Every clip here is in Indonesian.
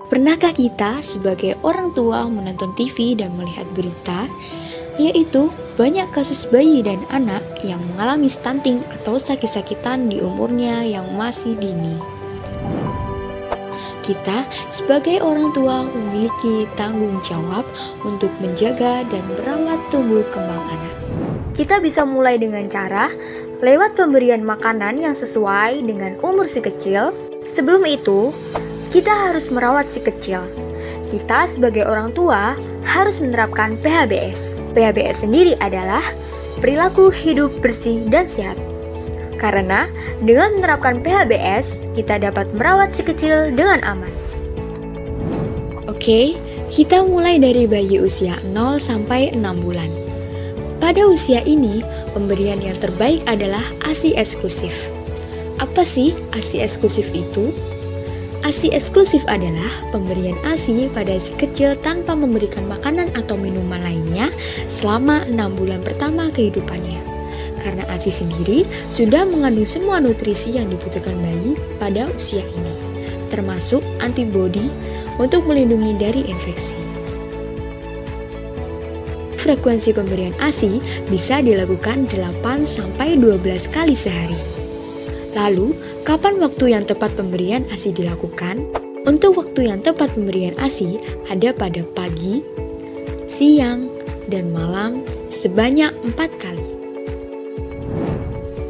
Pernahkah kita sebagai orang tua menonton TV dan melihat berita, yaitu banyak kasus bayi dan anak yang mengalami stunting atau sakit-sakitan di umurnya yang masih dini? Kita sebagai orang tua memiliki tanggung jawab untuk menjaga dan merawat tumbuh kembang anak. Kita bisa mulai dengan cara lewat pemberian makanan yang sesuai dengan umur si kecil. Sebelum itu, kita harus merawat si kecil. Kita sebagai orang tua harus menerapkan PHBS. PHBS sendiri adalah perilaku hidup bersih dan sehat. Karena dengan menerapkan PHBS, kita dapat merawat si kecil dengan aman. Oke, kita mulai dari bayi usia 0 sampai 6 bulan. Pada usia ini, pemberian yang terbaik adalah ASI eksklusif. Apa sih ASI eksklusif itu? ASI eksklusif adalah pemberian ASI pada si kecil tanpa memberikan makanan atau minuman lainnya selama 6 bulan pertama kehidupannya. Karena ASI sendiri sudah mengandung semua nutrisi yang dibutuhkan bayi pada usia ini, termasuk antibodi untuk melindungi dari infeksi. Frekuensi pemberian ASI bisa dilakukan 8-12 kali sehari. Lalu, kapan waktu yang tepat pemberian ASI dilakukan? Untuk waktu yang tepat pemberian ASI ada pada pagi, siang, dan malam sebanyak 4 kali.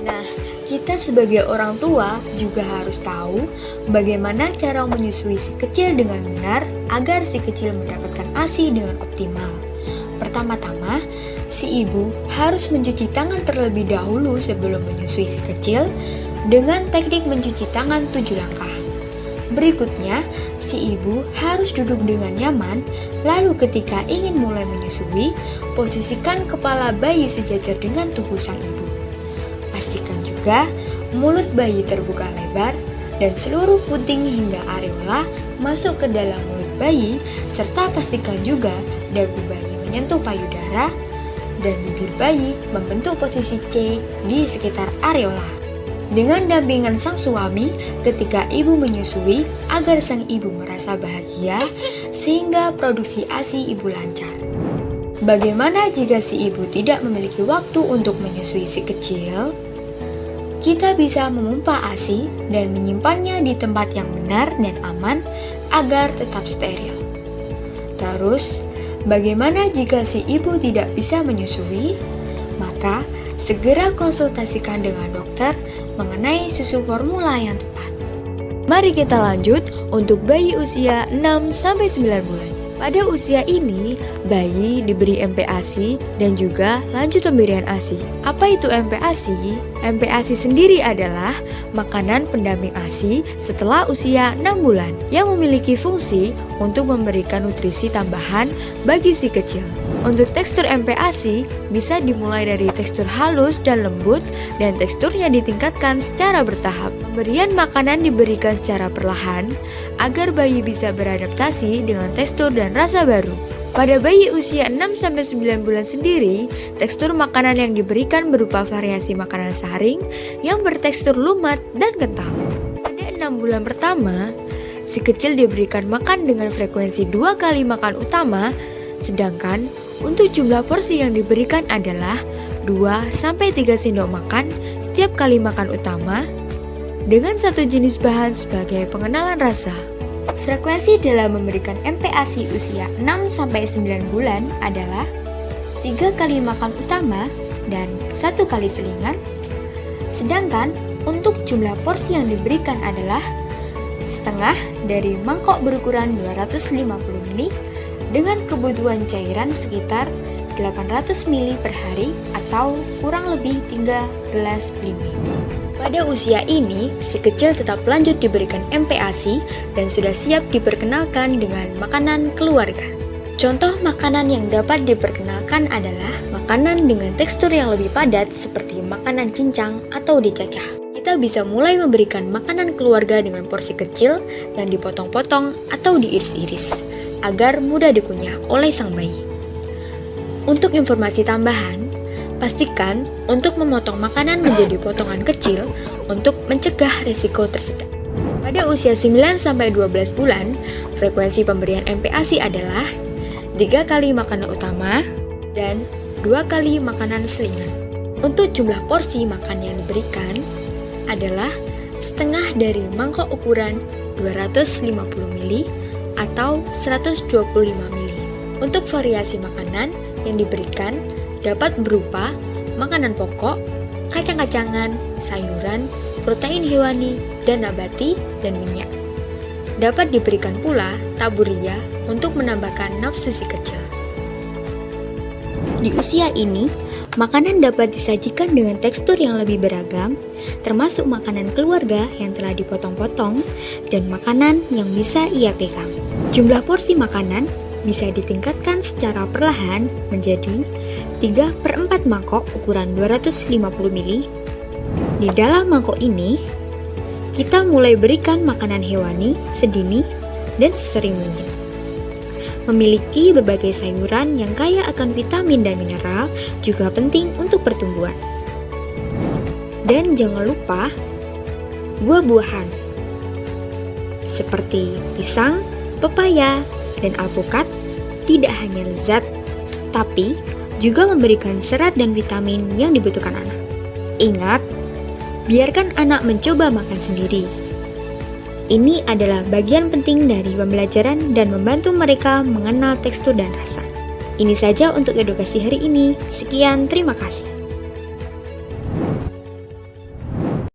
Nah, kita sebagai orang tua juga harus tahu bagaimana cara menyusui si kecil dengan benar agar si kecil mendapatkan ASI dengan optimal. Pertama-tama, si ibu harus mencuci tangan terlebih dahulu sebelum menyusui si kecil dengan teknik mencuci tangan 7 langkah. Berikutnya, si ibu harus duduk dengan nyaman, lalu ketika ingin mulai menyusui, posisikan kepala bayi sejajar dengan tubuh sang ibu. Pastikan juga mulut bayi terbuka lebar dan seluruh puting hingga areola masuk ke dalam mulut bayi, serta pastikan juga dagu bayi menyentuh payudara dan bibir bayi membentuk posisi C di sekitar areola. Dengan dampingan sang suami ketika ibu menyusui agar sang ibu merasa bahagia sehingga produksi ASI ibu lancar. Bagaimana jika si ibu tidak memiliki waktu untuk menyusui si kecil? Kita bisa memompa ASI dan menyimpannya di tempat yang benar dan aman agar tetap steril. Terus, bagaimana jika si ibu tidak bisa menyusui? Maka, segera konsultasikan dengan dokter mengenai susu formula yang tepat. Mari kita lanjut untuk bayi usia 6-9 bulan. Pada usia ini, bayi diberi MPASI dan juga lanjut pemberian ASI. Apa itu MPASI? MPASI sendiri adalah makanan pendamping ASI setelah usia 6 bulan yang memiliki fungsi untuk memberikan nutrisi tambahan bagi si kecil. Untuk tekstur MPASI bisa dimulai dari tekstur halus dan lembut dan teksturnya ditingkatkan secara bertahap. Pemberian makanan diberikan secara perlahan agar bayi bisa beradaptasi dengan tekstur dan rasa baru. Pada bayi usia 6-9 bulan sendiri, tekstur makanan yang diberikan berupa variasi makanan saring yang bertekstur lumat dan kental. Pada 6 bulan pertama, si kecil diberikan makan dengan frekuensi 2 kali makan utama, sedangkan untuk jumlah porsi yang diberikan adalah 2-3 sendok makan setiap kali makan utama dengan satu jenis bahan sebagai pengenalan rasa. Frekuensi dalam memberikan MPASI usia 6-9 bulan adalah 3 kali makan utama dan 1 kali selingan. Sedangkan untuk jumlah porsi yang diberikan adalah setengah dari mangkok berukuran 250 ml dengan kebutuhan cairan sekitar 800 ml per hari atau kurang lebih 3 gelas blimbing. Pada usia ini, si kecil tetap lanjut diberikan MPASI dan sudah siap diperkenalkan dengan makanan keluarga. Contoh makanan yang dapat diperkenalkan adalah makanan dengan tekstur yang lebih padat seperti makanan cincang atau dicacah. Kita bisa mulai memberikan makanan keluarga dengan porsi kecil yang dipotong-potong atau diiris-iris agar mudah dikunyah oleh sang bayi. Untuk informasi tambahan, pastikan untuk memotong makanan menjadi potongan kecil untuk mencegah risiko tersedak. Pada usia 9-12 bulan, Frekuensi pemberian MPASI adalah 3 kali makanan utama dan 2 kali makanan selingan. Untuk jumlah porsi makan yang diberikan adalah setengah dari mangkok ukuran 250 ml atau 125 ml. Untuk variasi makanan yang diberikan dapat berupa makanan pokok, kacang-kacangan, sayuran, protein hewani, dan nabati, dan minyak. Dapat diberikan pula taburia untuk menambahkan nafsu si kecil. Di usia ini, makanan dapat disajikan dengan tekstur yang lebih beragam, termasuk makanan keluarga yang telah dipotong-potong dan makanan yang bisa ia pegang. Jumlah porsi makanan bisa ditingkatkan secara perlahan menjadi 3/4 mangkok ukuran 250 ml. Di dalam mangkok ini, kita mulai berikan makanan hewani sedini dan sesering mungkin. Memiliki berbagai sayuran yang kaya akan vitamin dan mineral juga penting untuk pertumbuhan. Dan jangan lupa buah-buahan seperti pisang, pepaya, dan alpukat tidak hanya lezat, tapi juga memberikan serat dan vitamin yang dibutuhkan anak. Ingat, biarkan anak mencoba makan sendiri. Ini adalah bagian penting dari pembelajaran dan membantu mereka mengenal tekstur dan rasa. Ini saja untuk edukasi hari ini. Sekian, terima kasih.